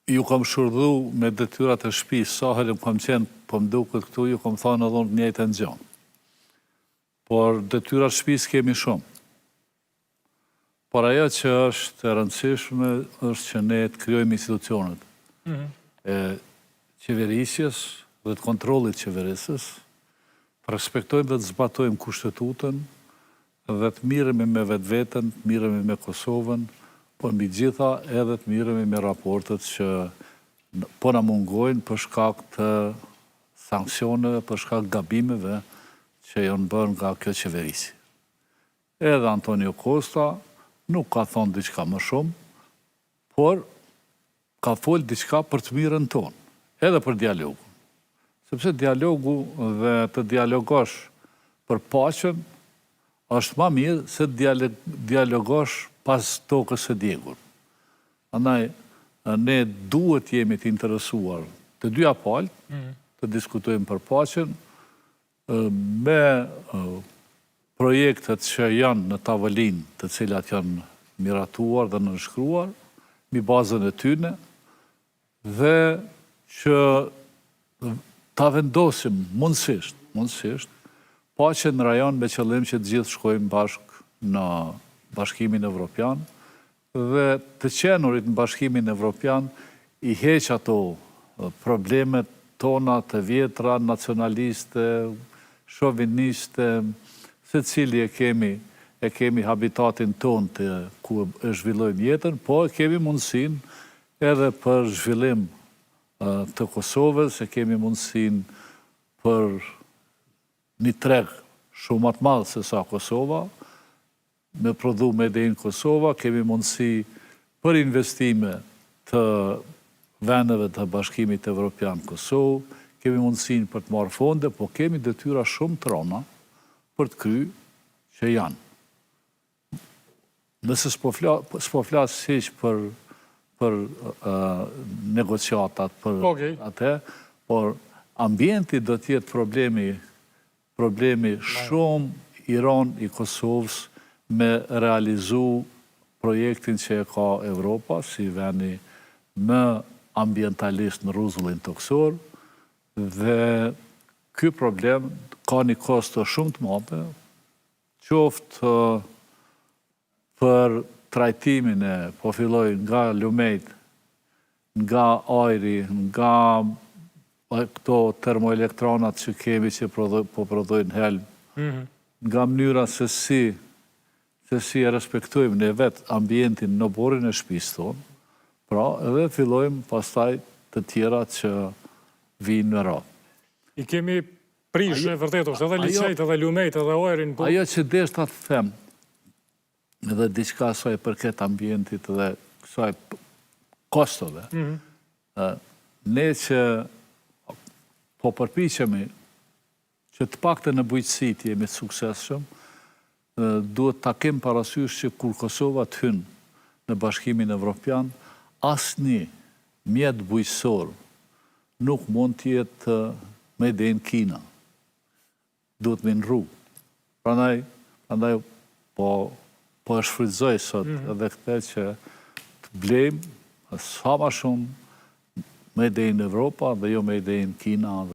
ju kam shurdhu me detyrat e shtëpisë, sa herë kam qenë, po më duket këtu, ju kam thënë edhe unë njëjtën gjë. Por detyrat e shtëpisë kemi shumë. Por ajo që është e rëndësishme është që ne të krijojmë institucionet e qeverisjes dhe të kontrollit qeverisës, të respektojmë dhe të zbatojmë kushtetutën dhe të miremi me vetveten, të miremi me Kosovën, por mbi gjitha edhe të miremi me raportet që po na mungojnë për shkak të sanksioneve, për shkak gabimeve që janë bërë nga kjo qeverisi. Edhe Antonio Costa nuk ka thonë diçka më shumë, por ka folë diçka për të mirën tonë, edhe për dialogu. Sepse dialogu dhe të dialogosh për paqen është ma mirë se dialogosh pas tokës së djegur. Andaj, ne duhet jemi të interesuar të dyja palë, të diskutojmë për paqen, me projektet që janë në tavolinë, të cilat janë miratuar dhe nënshkruar, mbi bazën e tyne, dhe që ta vendosim mundësisht, paqen në rajon me qëllim që të gjithë shkojmë bashkë në Bashkimin Evropian, dhe të qenurit në Bashkimin Evropian i heq ato problemet tona të vjetra, nacionaliste, shoviniste, se cili e kemi habitatin ton të ku e zhvillojmë jetën, po e kemi mundësin edhe për zhvillim të Kosovës, e kemi mundësin për një treg shumë atë madhë se sa Kosova, me prodhu Made in Kosova, kemi mundësi për investime të vendeve të Bashkimit Evropian Kosovë, kemi mundësin për të marrë fonde, po kemi detyra shumë të rona për të kry që janë. Nëse s'po flasë hiq për negociatat, për atë, por ambienti do t'jetë problemi shumë i ronë i Kosovës me realizu projektin që e ka Evropa, si veni më ambientalist në rrezullin toksor, dhe ky problem ka një kosto shumë të madhe, qoftë për trajtimin e, po filloj nga lumejt, nga ajri, nga këto termoelektronat që kemi që po prodhojnë helm, nga mënyra se si e respektojmë ne vetë ambientin në borin e shtëpisë tonë, pra edhe fillojmë pastaj të tjera që vinë në radhë. I kemi prishë vërtet, është edhe liçejt, edhe lumejt, edhe ajrin. Ajo që deshta të them, edhe diçka saj përket ambientit dhe kësaj kostove, ne që po përpiqemi që të paktën në bujqësi të jemi të suksesshëm, duhet ta kem parasysh që kur Kosova të hynë në Bashkimin Evropian, asnjë mjet bujqësor nuk mund të jetë Made in Kina. Duhet me nru. Prandaj po e shfrytëzoj sot edhe këtë që të blejmë sa ma shumë Made in Evropa dhe jo Made in Kina.